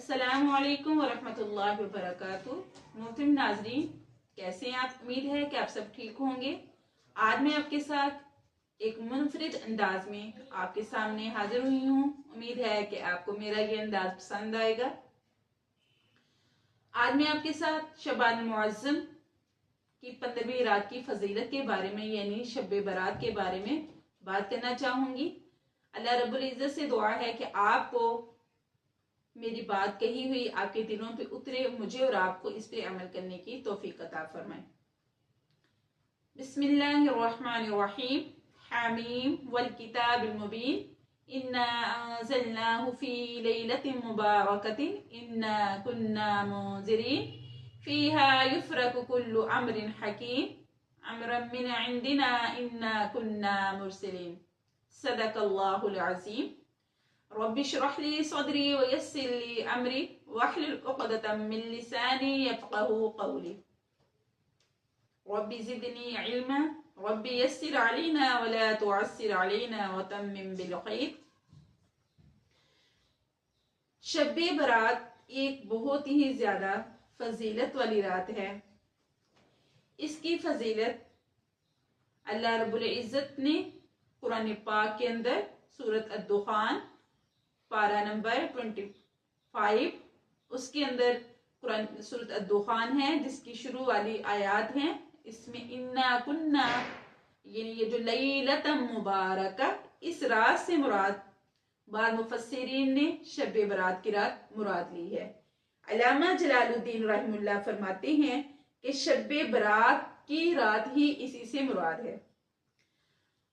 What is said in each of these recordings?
अस्सलामु अलैकुम वरहमतुल्लाहि वबरकातुहू। मोहतरम नाजरीन, कैसे हैं आप? उम्मीद है कि आप सब ठीक होंगे। आज मैं आपके साथ एक मुनफरिद अंदाज में आपके सामने हाजिर हुई हूँ। उम्मीद है कि आपको मेरा ये अंदाज पसंद आएगा। आज मैं आपके साथ शबान मुअज्जम की 15वीं रात की फजीलत के बारे में, यानी शब बारात के बारे में बात करना चाहूंगी। अल्लाह रब्बुल इज्जत से दुआ है कि आपको मेरी बात कही हुई आपके दिलों पे उतरे, मुझे और आपको इस पे अमल करने की तौफीक अता फरमाए। बिस्मिल्लाहिर्रहमानिर्रहीम। हामीम वल किताबिल मुबीन, इन्ना अंज़लनाहु फी लैलतिन मुबारकतिन, इन्ना कुन्ना मुंज़िरीन, फीहा युफ़रकु कुल्लु अम्रिन हकीम, अम्रन मिन इंदिना, इन्ना कुन्ना मुरसिलीन। सदक़ल्लाहुल अज़ीम। रब्बि इश्रह ली सदरी व यस्सिर ली अमरी वहलुल उक़दतम मिन लिसानी यफ़क़हू क़ौली। रब्बि ज़िदनी इल्मा, रब्बि यस्सिर अलैना व ला तुअस्सिर अलैना व तम्मिम बिल खैर। शब बारात एक बहुत ही ज्यादा फजीलत वाली रात है। इसकी फजीलत अल्लाह रब्बुल इज़्ज़त ने कुरान पाक के अंदर सूरत अद-दुखान पारा नंबर 25, उसके अंदर कुरान सूरत अद-दुखान है जिसकी शुरू वाली आयात हैं। इसमें इन्ना कुन्ना, यानी ये जो लैलतम मुबारका, इस रात से मुराद बाद मुफस्सिरीन ने शब बारात की रात मुराद ली है। अल्लामा जलालुद्दीन रहमुल्लाह फरमाते हैं कि शब बारात की रात ही इसी से मुराद है।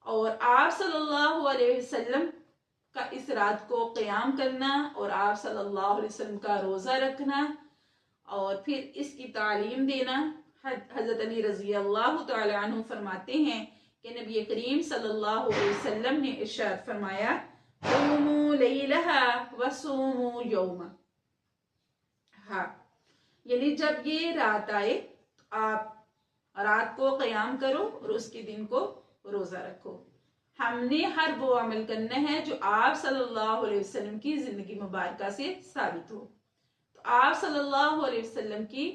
और आप सल्लल्लाहु अलैहि वसल्लम का इस रात को क़याम करना और आप सल्लल्लाहु अलैहि वसल्लम का रोज़ा रखना और फिर इसकी तालीम देना। हज़रत अली रज़ी अल्लाह तआला अन्हु फरमाते हैं कि नबी करीम सल्लल्लाहु अलैहि वसल्लम ने इरशाद फरमाया, क़ूमू लैलहा व सूमू यौमा। हाँ, यानी जब ये रात आए तो आप रात को क़याम करो और उसके दिन को रोज़ा रखो। हमने हर वो अमल करना है जो आप सल्लल्लाहु अलैहि वसल्लम की जिंदगी मुबारका से साबित हो। तो आप सल्लल्लाहु अलैहि वसल्लम की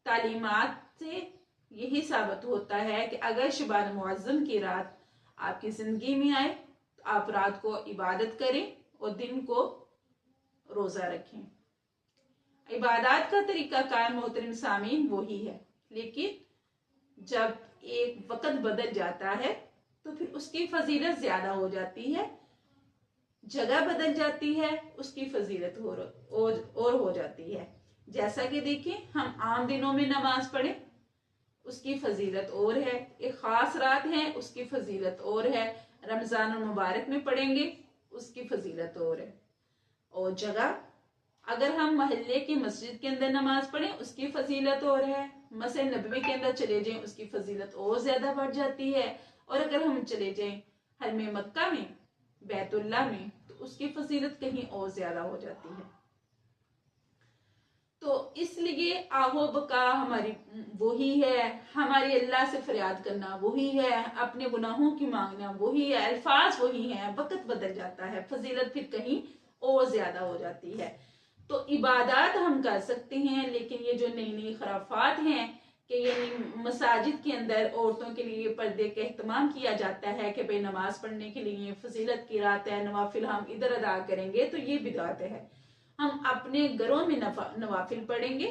तालीमात से यही साबित होता है कि अगर शबान मुअज्जम की रात आपकी जिंदगी में आए तो आप रात को इबादत करें और दिन को रोजा रखें। इबादत का तरीका कार मोहतरम सामीन वही है, लेकिन जब एक वक्त बदल जाता है तो फिर उसकी फजीलत ज्यादा हो जाती है। जगह बदल जाती है, उसकी फजीलत और हो जाती है। जैसा कि देखें, हम आम दिनों में नमाज पढ़े, उसकी फजीलत और है। एक खास रात है, उसकी फजीलत और है। रमजान मुबारक में पढ़ेंगे, उसकी फजीलत और है। और जगह, अगर हम महल्ले की मस्जिद के अंदर नमाज पढ़ें, उसकी फजीलत और है। मस्जिद नबवी के अंदर चले जाएं, उसकी फजीलत और ज्यादा बढ़ जाती है। और अगर हम चले जाएं हरमे मक्का में, बैतुल्लाह में, तो उसकी फजीलत कहीं और ज्यादा हो जाती है। तो इसलिए आहो बका हमारी वही है, हमारी अल्लाह से फरियाद करना वही है, अपने गुनाहों की मांगना वही है, अल्फाज वही है। वक्त बदल जाता है, फजीलत फिर कहीं और ज्यादा हो जाती है। तो इबादत हम कर सकते हैं, लेकिन ये जो नई नई खराफात हैं कि यानी मसाजिद के अंदर औरतों के लिए पर्दे का एहतमाम किया जाता है कि भाई नमाज पढ़ने के लिए फजीलत की रात है, नवाफिल हम इधर अदा करेंगे, तो ये बिदात है। हम अपने घरों में नवाफिल पढ़ेंगे।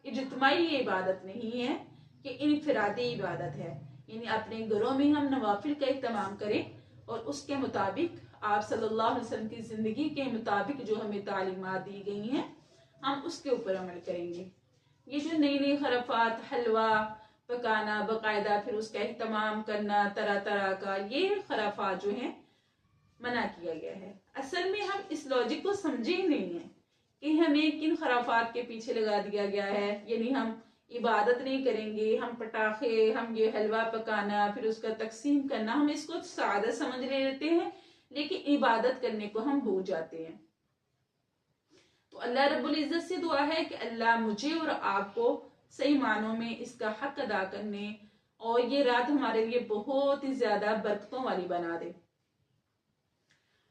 इज्तिमाई ये इबादत नहीं है कि इनफरादी इबादत है, यानी अपने घरों में हम नवाफिल का एहतमाम करें और उसके मुताबिक आप सल्लल्लाहु अलैहि वसल्लम की जिंदगी के मुताबिक जो हमें तालीमात दी गई हैं, हम उसके ऊपर अमल करेंगे। ये जो नई नई खराफात, हलवा पकाना बाकायदा, फिर उसका एहतमाम करना तरह तरह का, ये खराफात जो है मना किया गया है। असल में हम इस लॉजिक को समझे ही नहीं है कि हमें किन खराफात के पीछे लगा दिया गया है। यानी हम इबादत नहीं करेंगे, हम पटाखे, हम ये हलवा पकाना, फिर उसका तकसीम करना, हम इसको सादा समझ लेते हैं, लेकिन इबादत करने को हम भूल जाते हैं। तो अल्लाह रब्बुल इज्जत से दुआ है कि अल्लाह मुझे और आपको सही मानों में इसका हक अदा करने और ये रात हमारे लिए बहुत ही ज्यादा बरकतों वाली बना दे।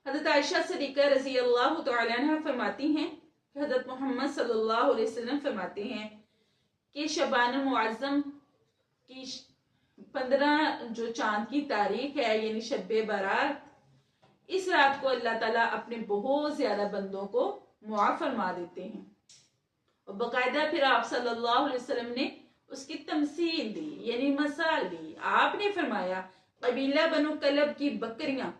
हज़रत आयशा सिद्दीक़ा रज़ी अल्लाह तआला अन्हा फरमाती हैं, حضرت محمد صلی اللہ علیہ وسلم فرماتے ہیں کہ شعبان المعظم کی 15 جو چاند کی تاریخ ہے یعنی شب برات، اس رات کو اللہ تعالیٰ اپنے بہت زیادہ بندوں کو معاف فرما دیتے ہیں، اور باقاعدہ پھر آپ صلی اللہ علیہ وسلم نے اس کی تمثیل دی یعنی مثال دی۔ آپ نے فرمایا قبیلہ بنو کلب کی بکریاں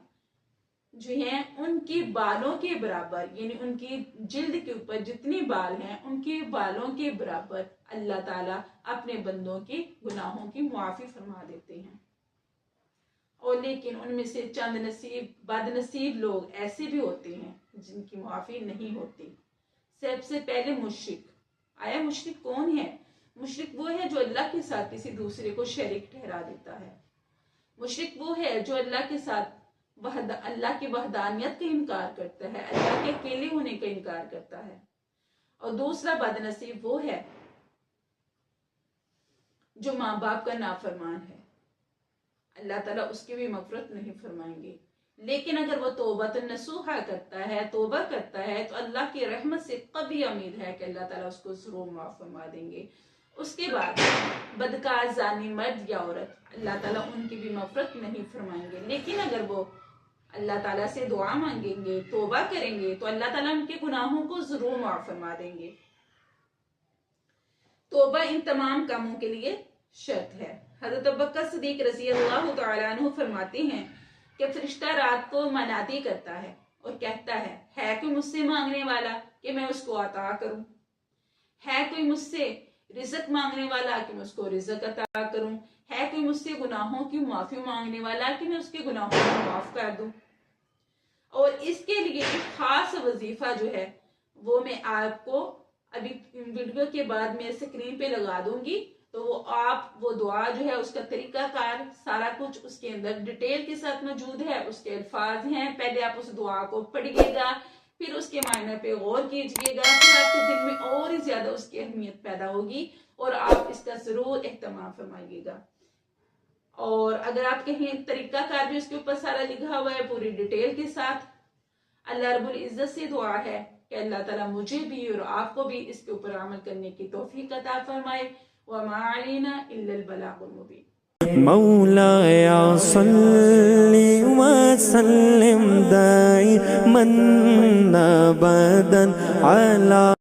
جو ہیں ان کی بالوں کے برابر، یعنی ان کی جلد کے اوپر جتنے بال ہیں ان کے بالوں کے برابر اللہ تعالیٰ اپنے بندوں کے گناہوں کی معافی فرما دیتے ہیں۔ اور لیکن ان میں سے چند بد نصیب لوگ ایسے بھی ہوتے ہیں جن کی معافی نہیں ہوتی۔ سب سے پہلے مشرک۔ آیا مشرک کون ہے؟ مشرک وہ ہے جو اللہ کے ساتھ کسی دوسرے کو شریک ٹھہرا دیتا ہے۔ مشرک وہ ہے جو اللہ کے ساتھ اللہ کی وحدانیت کا انکار کرتا ہے، اللہ کے اکیلے ہونے کا انکار کرتا ہے۔ اور دوسرا بد نصیب وہ ہے جو ماں باپ کا نافرمان ہے، اللہ تعالیٰ اس کی بھی مغفرت نہیں فرمائیں گے۔ لیکن اگر وہ توبۃ نصوحہ کرتا ہے، توبہ کرتا ہے، تو اللہ کی رحمت سے قوی امید ہے کہ اللہ تعالیٰ اس کو ضرور معاف فرما دیں گے۔ اس کے بعد بدکار زانی مرد یا عورت، اللہ تعالیٰ ان کی بھی مغفرت نہیں فرمائیں گے۔ لیکن اگر وہ اللہ تعالیٰ سے دعا مانگیں گے، توبہ کریں گے، تو اللہ تعالیٰ ان کے گناہوں کو ضرور معاف فرما دیں گے۔ توبہ ان تمام کاموں کے لیے شرط ہے۔ حضرت ابوبکر صدیق رضی اللہ تعالیٰ عنہ فرماتے ہیں کہ فرشتہ رات کو منادی کرتا ہے اور کہتا ہے کوئی مجھ سے مانگنے والا کہ میں اس کو عطا کروں، ہے کوئی مجھ سے رزق مانگنے والا کہ میں اس کو رزق عطا کروں، ہے کوئی مجھ سے گناہوں کی معافی مانگنے والا کہ میں اس کے گناہوں کو معاف کر دوں۔ اور اس کے لیے ایک خاص وظیفہ جو ہے وہ میں آپ کو ابھی ویڈیو کے بعد میں اسکرین پہ لگا دوں گی، تو وہ دعا جو ہے اس کا طریقہ کار سارا کچھ اس کے اندر ڈیٹیل کے ساتھ موجود ہے، اس کے الفاظ ہیں۔ پہلے آپ اس دعا کو پڑھیے گا، پھر اس کے معنی پہ غور کیجئے گا، پھر آپ کے دل میں اور ہی زیادہ اس کی اہمیت پیدا ہوگی اور آپ اس کا ضرور اہتمام فرمائیے گا۔ اور اگر آپ کہیں طریقہ کار بھی اس کے اوپر سارا لکھا ہوا ہے پوری ڈیٹیل کے ساتھ، اللہ رب العزت سے دعا ہے کہ اللہ تعالیٰ مجھے بھی اور آپ کو بھی اس کے اوپر عمل کرنے کی توفیق عطا فرمائے۔ وما علینا الا البلاغ المبین۔ مولایا صلی وسلم دائما ابدا علی